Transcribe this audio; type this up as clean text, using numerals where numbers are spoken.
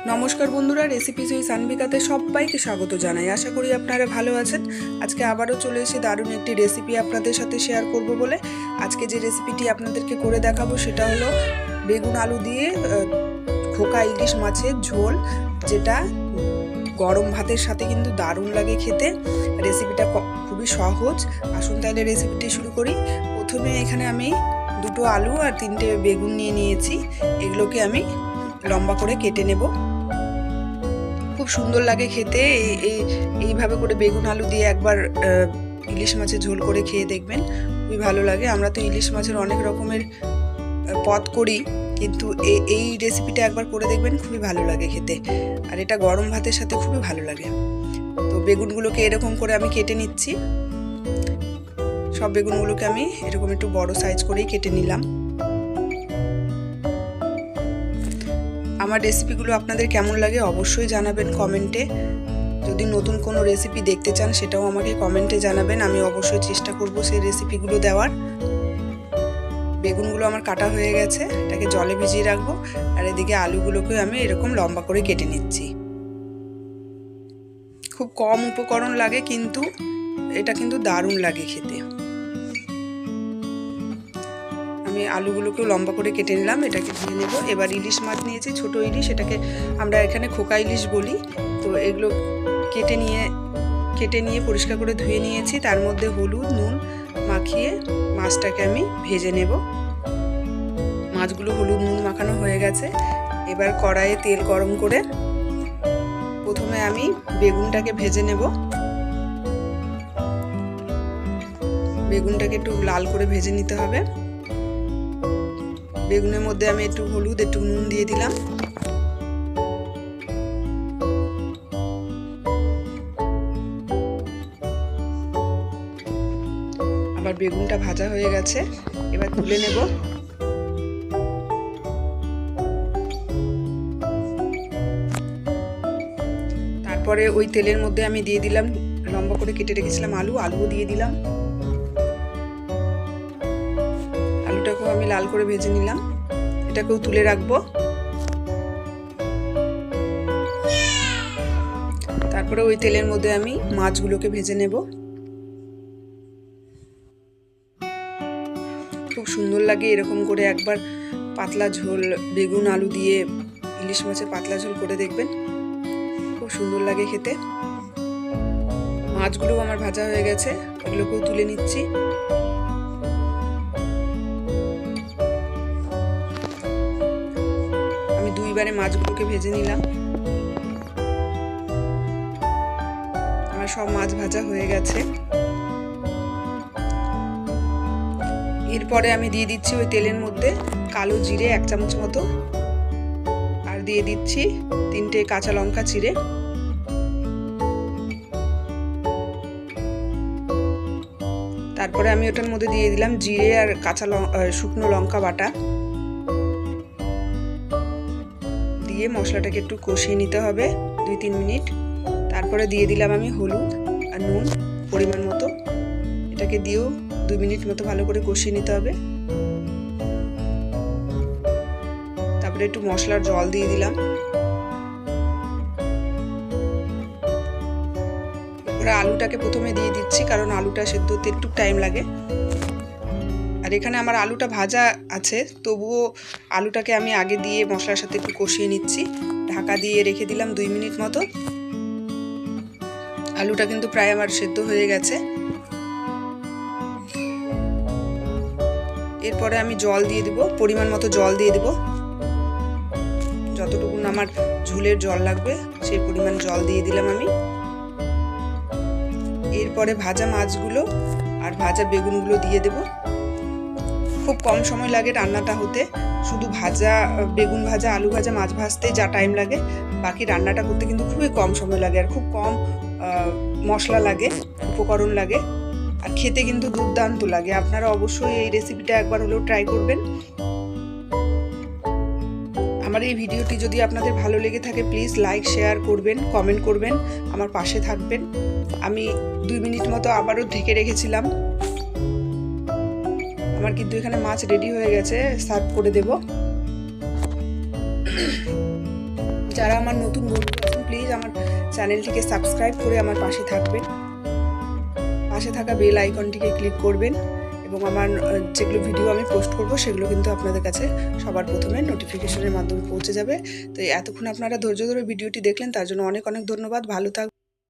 নমস্কার বন্ধুরা, recipes with সানভিকাতে সবাইকে স্বাগত জানাই। আশা করি আপনারা ভালো আছেন। আজকে আবারও চলে এসে দারুণ একটি রেসিপি আপনাদের সাথে শেয়ার করব বলে। আজকে যে রেসিপিটি আপনাদেরকে করে দেখাবো সেটা হলো বেগুন আলু দিয়ে খোকা ইলিশ মাছের ঝোল, যেটা গরম ভাতের সাথে কিন্তু দারুণ লাগে খেতে। রেসিপিটা খুবই সহজ। আসুন তাহলে রেসিপিটি শুরু করি। প্রথমে এখানে আমি দুটো আলু আর তিনটে বেগুন নিয়ে নিয়েছি। এগুলোকে আমি লম্বা করে কেটে নেব। খুব সুন্দর লাগে খেতে। এইভাবে করে বেগুন আলু দিয়ে একবার ইলিশ মাছের ঝোল করে খেয়ে দেখবেন, খুবই ভালো লাগে। আমরা তো ইলিশ মাছের অনেক রকমের পদ করি, কিন্তু এই রেসিপিটা একবার করে দেখবেন, খুবই ভালো লাগে খেতে। আর এটা গরম ভাতের সাথে খুবই ভালো লাগে। তো বেগুনগুলোকে এরকম করে আমি কেটে নিচ্ছি। সব বেগুনগুলোকে আমি এরকম একটু বড় সাইজ করেই কেটে নিলাম। আমার রেসিপিগুলো আপনাদের কেমন লাগে অবশ্যই জানাবেন কমেন্টে। যদি নতুন কোনো রেসিপি দেখতে চান সেটাও আমাকে কমেন্টে জানাবেন, আমি অবশ্যই চেষ্টা করব সেই রেসিপিগুলো দেওয়ার। বেগুনগুলো আমার কাটা হয়ে গেছে, এটাকে জলে ভিজিয়ে রাখবো। আর এদিকে আলুগুলোকে আমি এরকম লম্বা করে কেটে নিচ্ছি। খুব কম উপকরণ লাগে, কিন্তু এটা কিন্তু দারুণ লাগে খেতে। আমি আলুগুলোকেও লম্বা করে কেটে নিলাম, এটাকে ধুয়ে নেব। এবার ইলিশ মাছ নিয়েছি, ছোট ইলিশ, এটাকে আমরা এখানে খোকা ইলিশ বলি। তো এগুলো কেটে নিয়ে পরিষ্কার করে ধুয়ে নিয়েছি। তার মধ্যে হলুদ নুন মাখিয়ে মাছটাকে আমি ভেজে নেব। মাছগুলো হলুদ নুন মাখানো হয়ে গেছে। এবার কড়াইয়ে তেল গরম করে প্রথমে আমি বেগুনটাকে ভেজে নেব। বেগুনটাকে একটু লাল করে ভেজে নিতে হবে। বেগুনের মধ্যে আমি একটু হলুদ একটু নুন দিয়ে দিলাম। আবার বেগুনটা ভাজা হয়ে গেছে, এবার তুলে নেব। তারপরে ওই তেলের মধ্যে আমি দিয়ে দিলাম লম্বা করে কেটে রেখেছিলাম আলুও দিয়ে দিলাম। আলুটাকেও আমি লাল করে ভেজে নিলাম, এটাকেও তুলে রাখবো। তারপরে ওই তেলের মধ্যে আমি মাছগুলোকে ভেজে নেব। খুব সুন্দর লাগে এরকম করে একবার পাতলা ঝোল বেগুন আলু দিয়ে ইলিশ মাছের পাতলা ঝোল করে দেখবেন, খুব সুন্দর লাগে খেতে। মাছগুলো আমার ভাজা হয়ে গেছে, এগুলোকেও তুলে নিচ্ছি। আমি দুইবারে মাছগুলোকে ভেজে নিলাম। আমার সব মাছ ভাজা হয়ে গেছে। এরপরে আমি দিয়ে দিচ্ছি ওই তেলের মধ্যে কালো জিরে 1 চামচ মতো, আর দিয়ে দিচ্ছি 3টে কাঁচা লঙ্কা চিড়ে। তারপরে আমি ওটার মধ্যে দিয়ে দিলাম জিরে আর শুকনো লঙ্কা বাটা দিয়ে মশলাটাকে একটু কষিয়ে নিতে হবে 2-3 মিনিট। তারপরে দিয়ে দিলাম আমি হলুদ আর নুন পরিমাণ মতো, এটাকে দিয়েও 2 মিনিট মতো ভালো করে কষিয়ে নিতে হবে। তারপরে একটু মশলার জল দিয়ে দিলাম। এরপরে আলুটাকে প্রথমে দিয়ে দিচ্ছি, কারণ আলুটা সেদ্ধ হতে একটু টাইম লাগে। আর এখানে আমার আলুটা ভাজা আছে, তবুও আলুটাকে আমি আগে দিয়ে মশলার সাথে একটু কষিয়ে নিচ্ছি। ঢাকা দিয়ে রেখে দিলাম 2 মিনিট মতো। আলুটা কিন্তু প্রায় আমার সেদ্ধ হয়ে গেছে। এরপরে আমি জল দিয়ে দেব, পরিমাণ মতো জল দিয়ে দেব। যতটুকু আমার ঝোলের জল লাগবে সেই পরিমাণ জল দিয়ে দিলাম আমি। এরপরে ভাজা মাছগুলো আর ভাজা বেগুনগুলো দিয়ে দেব। খুব কম সময় লাগে রান্নাটা হতে। শুধু বেগুন ভাজা আলু ভাজা মাছ ভাজতে যা টাইম লাগে, বাকি রান্নাটা করতে কিন্তু খুবই কম সময় লাগে। আর খুব কম মশলা লাগে, উপকরণ লাগে, আর খেতে কিন্তু দুর্দান্ত লাগে। আপনারা অবশ্যই এই রেসিপিটা একবার হলেও ট্রাই করবেন। আমার এই ভিডিওটি যদি আপনাদের ভালো লেগে থাকে প্লিজ লাইক শেয়ার করবেন, কমেন্ট করবেন, আমার পাশে থাকবেন। আমি 2 মিনিট মতো আবারও ঢেকে রেখেছিলাম। আমার কিন্তু এখানে মাছ রেডি হয়ে গেছে, সার্ভ করে দেব। যারা আমার নতুন বন্ধু আছেন প্লিজ আমার চ্যানেলটিকে সাবস্ক্রাইব করে আমার পাশে থাকবেন, পাশে থাকা বেল আইকনটিকে ক্লিক করবেন এবং আমার যেগুলো ভিডিও আমি পোস্ট করব সেগুলো কিন্তু আপনাদের কাছে সবার প্রথমে নোটিফিকেশনের মাধ্যমে পৌঁছে যাবে। তো এতক্ষণ আপনারা ধৈর্য ধরে ভিডিওটি দেখলেন তার জন্য অনেক অনেক ধন্যবাদ। ভালো থাকবেন।